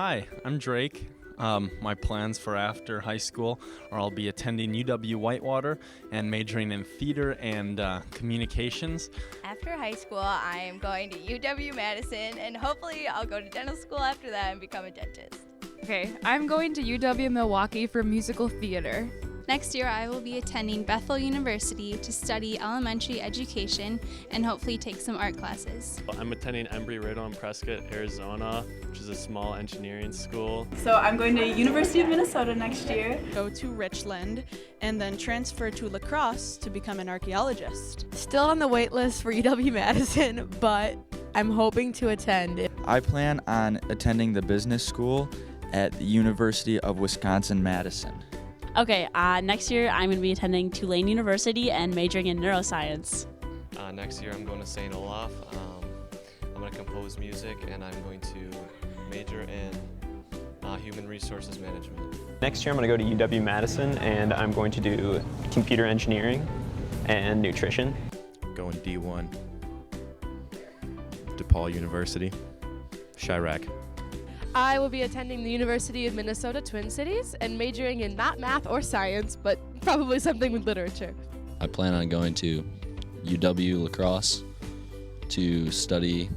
Hi, I'm Drake. My plans for after high school are I'll be attending UW Whitewater and majoring in theater and communications. After high school, I am going to UW-Madison, and hopefully I'll go to dental school after that and become a dentist. Okay, I'm going to UW-Milwaukee for musical theater. Next year, I will be attending Bethel University to study elementary education and hopefully take some art classes. I'm attending Embry-Riddle in Prescott, Arizona, which is a small engineering school. So I'm going to University of Minnesota next year. Go to Richland and then transfer to La Crosse to become an archaeologist. Still on the wait list for UW-Madison, but I'm hoping to attend. I plan on attending the business school at the University of Wisconsin-Madison. Okay, next year I'm going to be attending Tulane University and majoring in neuroscience. Next year I'm going to St. Olaf. I'm going to compose music and I'm going to major in human resources management. Next year I'm going to go to UW-Madison and I'm going to do computer engineering and nutrition. Going D1, DePaul University, Chirac. I will be attending the University of Minnesota Twin Cities and majoring in not math or science, but probably something with literature. I plan on going to UW La Crosse to study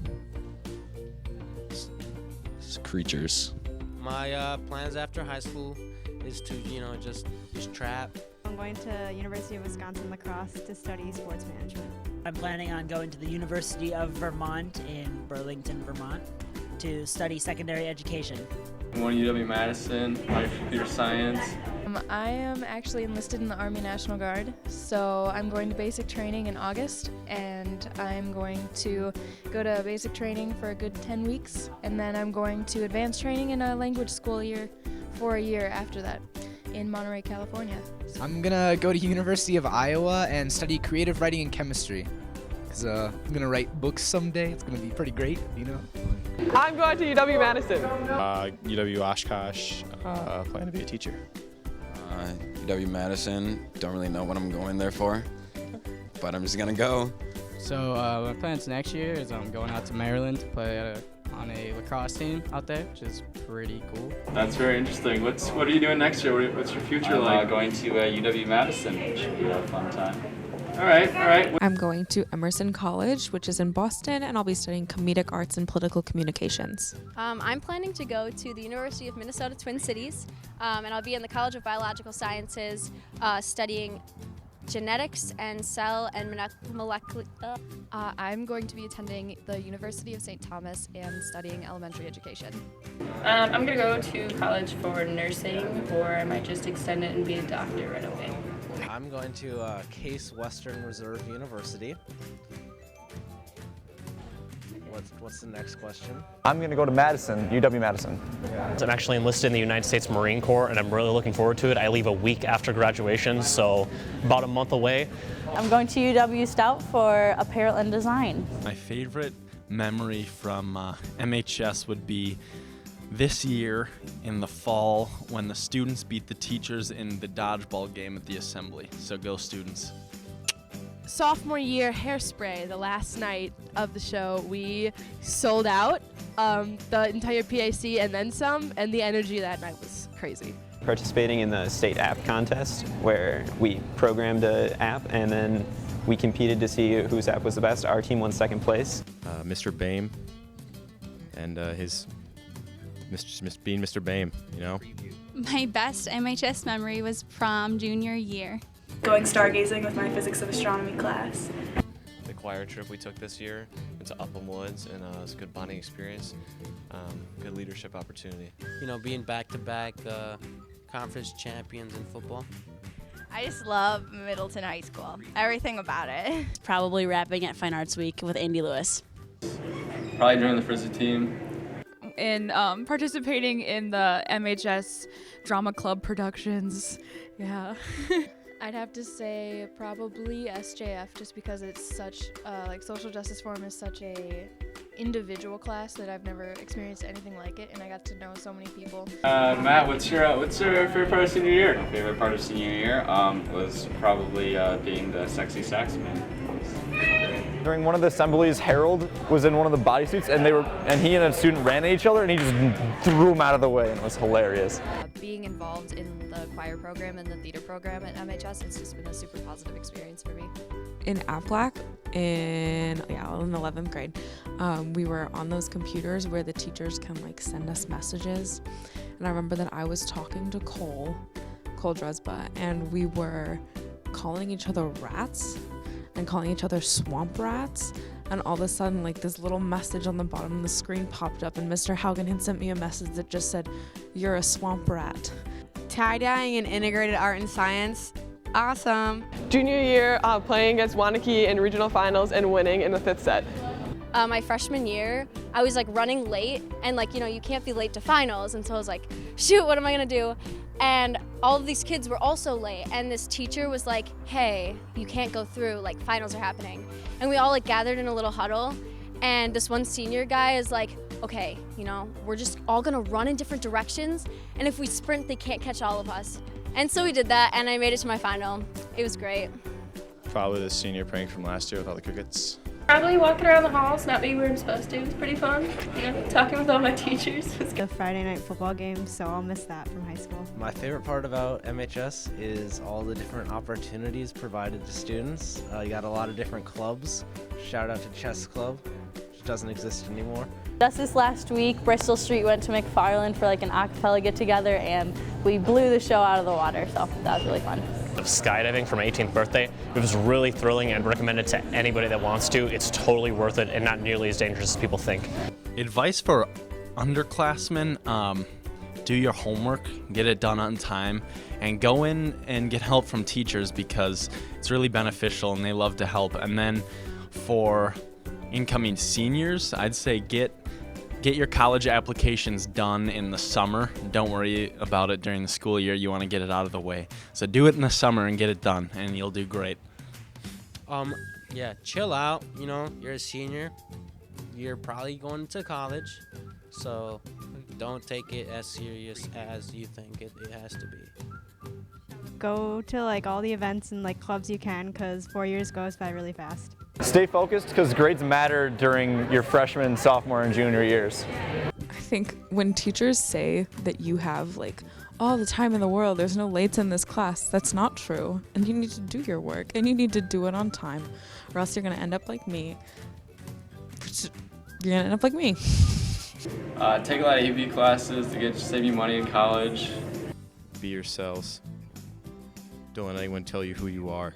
creatures. My plans after high school is to, just trap. I'm going to University of Wisconsin La Crosse to study sports management. I'm planning on going to the University of Vermont in Burlington, Vermont, to study secondary education. I'm going to UW-Madison, computer science. I am actually enlisted in the Army National Guard, so I'm going to basic training in August, and I'm going to go to basic training for a good 10 weeks, and then I'm going to advanced training in a language school for a year after that in Monterey, California. I'm gonna go to University of Iowa and study creative writing and chemistry. Cause I'm gonna write books someday. It's gonna be pretty great, I'm going to UW-Madison. UW Oshkosh, plan to be a teacher. UW-Madison, don't really know what I'm going there for, but I'm just gonna go. So my plans next year is I'm going out to Maryland to play on a lacrosse team out there, which is pretty cool. That's very interesting. What are you doing next year? What's your future like? I'm going to UW-Madison, which should be a fun time. All right. I'm going to Emerson College, which is in Boston, and I'll be studying comedic arts and political communications. I'm planning to go to the University of Minnesota Twin Cities, and I'll be in the College of Biological Sciences studying genetics and cell and molecular. I'm going to be attending the University of St. Thomas and studying elementary education. I'm going to go to college for nursing, or I might just extend it and be a doctor right away. I'm going to Case Western Reserve University. What's the next question? I'm going to go to Madison, UW-Madison. I'm actually enlisted in the United States Marine Corps, and I'm really looking forward to it. I leave a week after graduation, so about a month away. I'm going to UW-Stout for apparel and design. My favorite memory from MHS would be this year in the fall when the students beat the teachers in the dodgeball game at the assembly. So go students. Sophomore year Hairspray, the last night of the show, we sold out the entire PAC and then some, and the energy that night was crazy. Participating in the state app contest where we programmed an app and then we competed to see whose app was the best. Our team won second place. Mr. Bame and being Mr. Bame, My best MHS memory was prom junior year. Going stargazing with my physics of astronomy class. The choir trip we took this year into Upham Woods, and it was a good bonding experience, good leadership opportunity. Being back-to-back conference champions in football. I just love Middleton High School. Everything about it. Probably rapping at Fine Arts Week with Andy Lewis. Probably join the Frizzy team. In participating in the MHS Drama Club productions. Yeah. I'd have to say probably SJF, just because it's such social justice forum is such a individual class that I've never experienced anything like it, and I got to know so many people. Matt, what's your favorite part of senior year? My favorite part of senior year was probably being the sexy sax man. During one of the assemblies, Harold was in one of the bodysuits, and he and a student ran at each other, and he just threw him out of the way, and it was hilarious. Being involved in the choir program and the theater program at MHS, it's just been a super positive experience for me. In APLAC, in 11th grade, we were on those computers where the teachers can like send us messages, and I remember that I was talking to Cole Dresba, and we were calling each other rats and calling each other swamp rats, and all of a sudden like this little message on the bottom of the screen popped up, and Mr. Haugen had sent me a message that just said, "You're a swamp rat." Tie-dyeing and integrated art and science, awesome. Junior year, playing against Wanakee in regional finals and winning in the 5th set. My freshman year, I was like running late, and like, you know, you can't be late to finals, and so I was like, shoot, what am I gonna do? And all of these kids were also late, and this teacher was like, hey, you can't go through, like finals are happening. And we all like gathered in a little huddle, and this one senior guy is like, okay, you know, we're just all gonna run in different directions, and if we sprint, they can't catch all of us. And so we did that, and I made it to my final. It was great. Probably the senior prank from last year with all the crickets. Probably walking around the halls, not being where I'm supposed to. It's pretty fun. You know, talking with all my teachers. The Friday night football game, so I'll miss that from high school. My favorite part about MHS is all the different opportunities provided to students. You got a lot of different clubs. Shout out to Chess Club, which doesn't exist anymore. Just this last week, Bristol Street went to McFarland for like an acapella get-together, and we blew the show out of the water, so that was really fun. Skydiving for my 18th birthday. It was really thrilling and recommend it to anybody that wants to. It's totally worth it and not nearly as dangerous as people think. Advice for underclassmen, do your homework, get it done on time, and go in and get help from teachers because it's really beneficial and they love to help. And then for incoming seniors, I'd say get your college applications done in the summer. Don't worry about it during the school year. You want to get it out of the way. So do it in the summer and get it done, and you'll do great. Yeah, chill out. You know, you're a senior. You're probably going to college, so don't take it as serious as you think it has to be. Go to like all the events and like clubs you can, because 4 years goes by really fast. Stay focused because grades matter during your freshman, sophomore, and junior years. I think when teachers say that you have like all the time in the world, there's no lates in this class, that's not true. And you need to do your work, and you need to do it on time, or else you're gonna end up like me. You're gonna end up like me. Take a lot of AP classes to save you money in college. Be yourselves. Don't let anyone tell you who you are.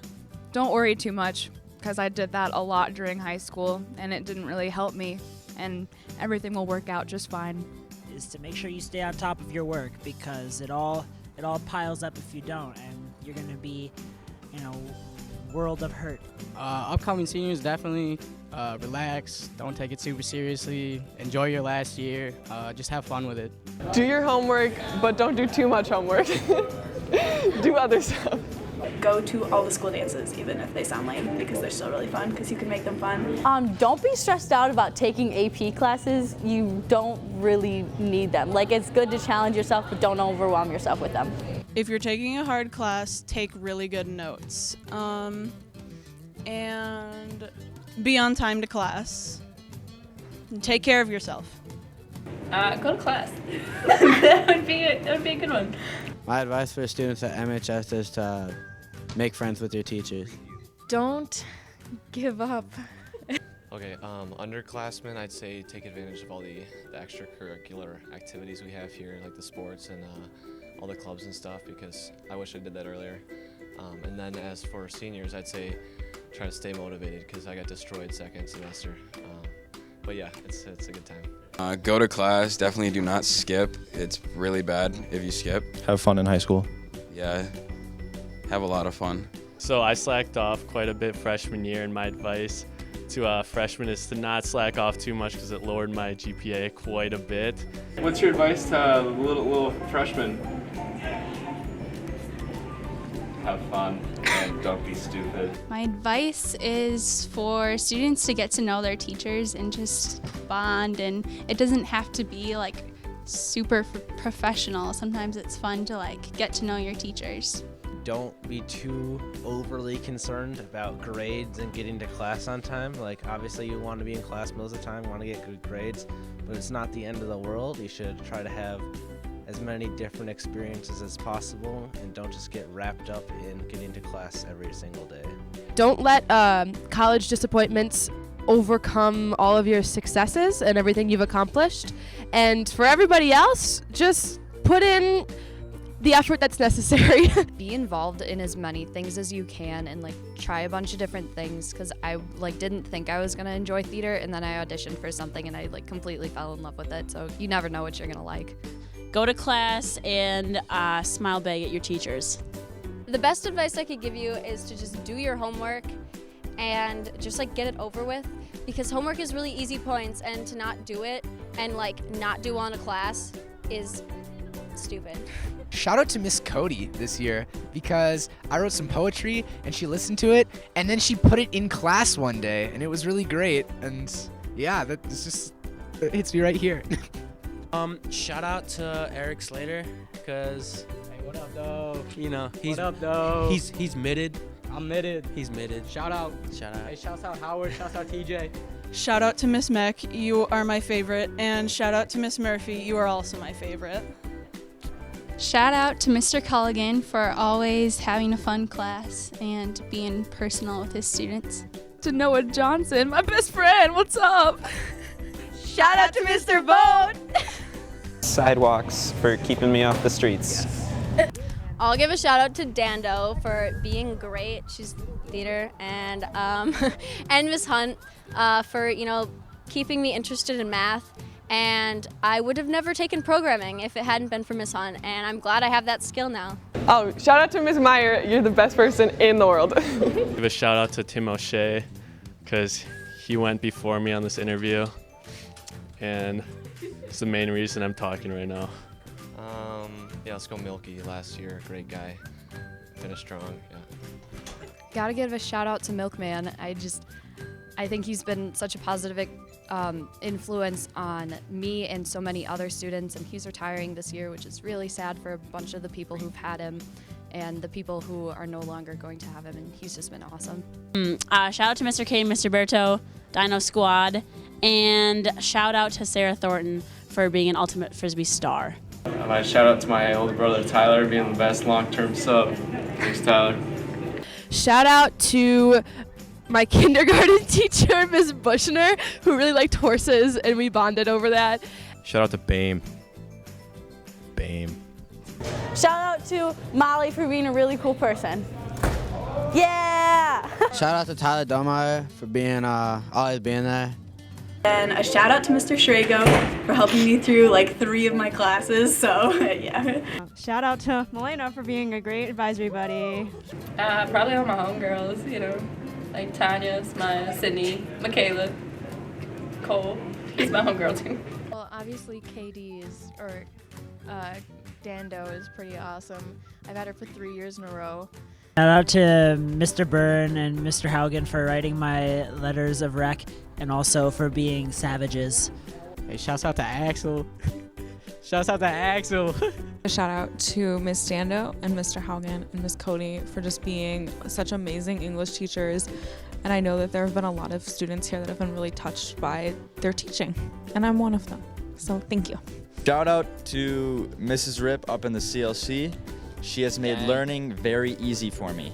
Don't worry too much, because I did that a lot during high school, and it didn't really help me, and everything will work out just fine. Is to make sure you stay on top of your work, because it all piles up if you don't, and you're gonna be, you know, world of hurt. Upcoming seniors, definitely relax, don't take it super seriously, enjoy your last year, just have fun with it. Do your homework, but don't do too much homework. Do other stuff. Go to all the school dances, even if they sound lame, because they're still really fun, because you can make them fun. Don't be stressed out about taking AP classes. You don't really need them. Like, it's good to challenge yourself, but don't overwhelm yourself with them. If you're taking a hard class, take really good notes. And be on time to class. And take care of yourself. Go to class. that would be a good one. My advice for students at MHS is to make friends with your teachers. Don't give up. Okay, underclassmen, I'd say take advantage of all the extracurricular activities we have here, like the sports and all the clubs and stuff, because I wish I did that earlier. And then as for seniors, I'd say try to stay motivated, because I got destroyed second semester. But yeah, it's a good time. Go to class. Definitely do not skip. It's really bad if you skip. Have fun in high school. Yeah, have a lot of fun. So I slacked off quite a bit freshman year, and my advice to freshmen is to not slack off too much, because it lowered my GPA quite a bit. What's your advice to little freshmen? Have fun and don't be stupid. My advice is for students to get to know their teachers and just bond, and it doesn't have to be like super professional. Sometimes it's fun to like get to know your teachers. don't be too overly concerned about grades and getting to class on time. Like, obviously you want to be in class most of the time, you want to get good grades, but it's not the end of the world. You should try to have as many different experiences as possible and don't just get wrapped up in getting to class every single day. Don't let college disappointments overcome all of your successes and everything you've accomplished. And for everybody else, just put in the effort that's necessary. Be involved in as many things as you can and like try a bunch of different things, because I like didn't think I was gonna enjoy theater, and then I auditioned for something and I like completely fell in love with it. So you never know what you're gonna like. Go to class and smile big at your teachers. The best advice I could give you is to just do your homework and just like get it over with, because homework is really easy points, and to not do it and like not do on a class is stupid. Shout out to Miss Cody this year, because I wrote some poetry and she listened to it and then she put it in class one day and it was really great. And yeah, that's just, it hits me right here. Shout out to Eric Slater, because Hey, what up, though? you know he's What up, though? he's mitted. I'm mitted. He's mitted. Shout out. Shout out. Hey, shouts out Howard. Shouts out TJ. Shout out to Miss Meck, you are my favorite, and shout out to Miss Murphy, you are also my favorite. Shout out to Mr. Culligan for always having a fun class and being personal with his students. To Noah Johnson, my best friend, what's up? Shout out to Mr. Bone. Sidewalks for keeping me off the streets. I'll give a shout out to Dando for being great. She's theater, and and Miss Hunt for keeping me interested in math. And I would have never taken programming if it hadn't been for Miss Hunt, and I'm glad I have that skill now. Oh, shout out to Ms. Meyer. You're the best person in the world. Give a shout out to Tim O'Shea, because he went before me on this interview, and it's the main reason I'm talking right now. Yeah, let's go Milky. Last year, great guy. Finished strong. Yeah. Gotta give a shout out to Milkman. I think he's been such a positive influence on me and so many other students, and he's retiring this year, which is really sad for a bunch of the people who've had him and the people who are no longer going to have him, and he's just been awesome. Shout out to Mr. K and Mr. Berto, Dino Squad, and shout out to Sarah Thornton for being an Ultimate Frisbee star. My shout out to my older brother Tyler being the best long-term sub. Thanks, Tyler. Shout out to my kindergarten teacher, Miss Bushner, who really liked horses, and we bonded over that. Shout out to BAME. BAME. Shout out to Molly for being a really cool person. Yeah! Shout out to Tyler Domeyer for being always being there. And a shout out to Mr. Schrago for helping me through like 3 of my classes, so yeah. Shout out to Melena for being a great advisory buddy. Probably all my homegirls, like Tanya, Smile, Sydney, Michaela, Cole. He's my homegirl too. Well, obviously KD Dando is pretty awesome. I've had her for 3 years in a row. Shout out to Mr. Byrne and Mr. Haugen for writing my letters of rec, and also for being savages. Hey, shouts out to Axel. Shouts out to Axel. A shout out to Miss Dando and Mr. Haugen and Miss Cody for just being such amazing English teachers. And I know that there have been a lot of students here that have been really touched by their teaching, and I'm one of them. So thank you. Shout out to Mrs. Rip up in the CLC. She has made learning very easy for me.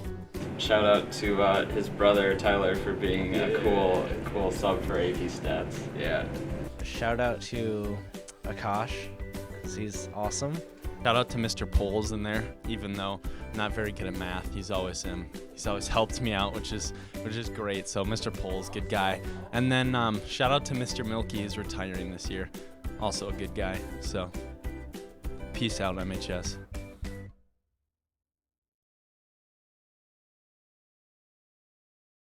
Shout out to his brother Tyler for being a cool sub for AP Stats. Yeah. Shout out to Akash, because he's awesome. Shout out to Mr. Poles in there, even though I'm not very good at math. He's always helped me out, which is great. So Mr. Poles, good guy. And then shout out to Mr. Milky, who's retiring this year. Also a good guy. So peace out, MHS.